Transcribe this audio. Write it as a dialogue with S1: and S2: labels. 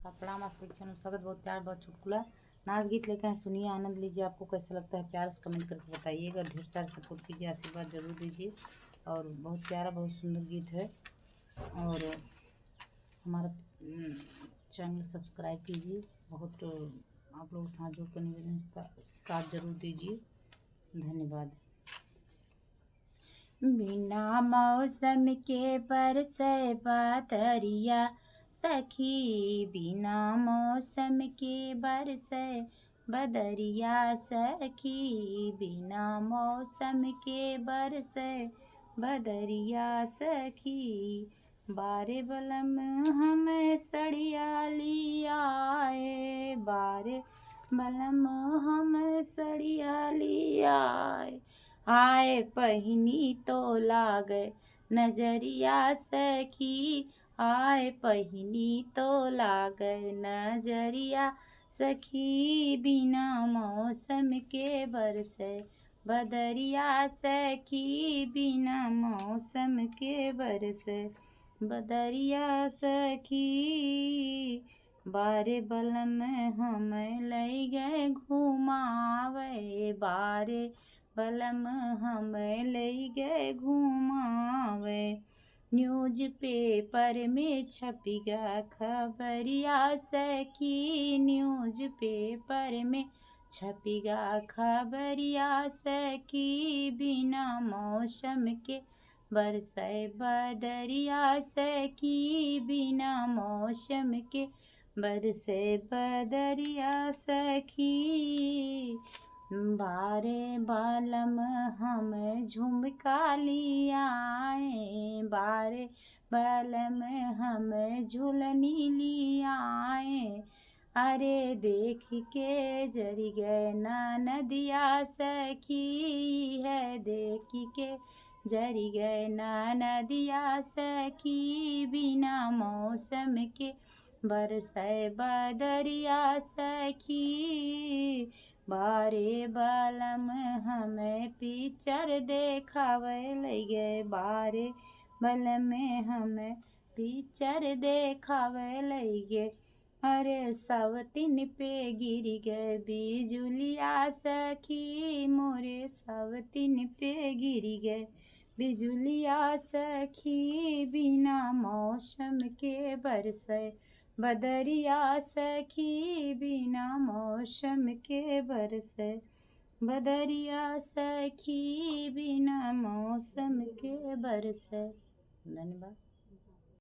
S1: नमस्कार प्रणाम आस्विक चैनल स्वागत। बहुत प्यार बहुत चुटकुला नाच गीत लेकर सुनिए, आनंद लीजिए। आपको कैसा लगता है प्यार से कमेंट करके बताइएगा। ढेर सारा सपोर्ट कीजिए, आशीर्वाद जरूर दीजिए। और बहुत प्यारा बहुत सुंदर गीत है। और हमारा चैनल सब्सक्राइब कीजिए। बहुत आप लोगों से हाथ जोड़ कर निवेदन, इसका साथ जरूर दीजिए। धन्यवाद। बिना मौसम के बरसे बदरिया सखी, बिना मौसम के बरसे बदरिया सखी, बिना मौसम के बरसे बदरिया सखी। बारे बलम हमें सड़िया लियाए, बारे बलम हम सड़िया लियाए। आए पहिनी तो लागे नजरिया सखी, आए पहिनी तो लागे नजरिया सखी। बिना मौसम के बरसे बदरिया सखी, बिना मौसम के बरसे बदरिया सखी। बारे बलम हम ले गए घुमावे, बारे बलम हम ले गए घुमावे। न्यूज पेपर में छपिगा खबरिया सखी, न्यूज पेपर में छपिगा खबरिया सखी। बिना मौसम के बरसे बदरिया सखी, बिना मौसम के बरसे बदरिया सखी। बारे बालम हम झुमका लियाए, बारे बालम हम झुलनी लियाए। अरे देख के जरी गए ना नदिया सखी है, देख के जरी गए ना नदिया सखी। बिना मौसम के बरसे बदरिया सखी। बारे बलम हमें पिक्चर देखावे ले गए, बारे बलम हमें पिक्चर देखावे ले गए। अरे सवतीन पे गिर गए बिजुलिया सखी, मोरे सवतीन पे गिर गए बिजुलिया सखी। बिना मौसम के बरसे बदरिया सखी, बिना मौसम के बरसे बदरिया सखी, बिना मौसम के बरसे। धन्यवाद।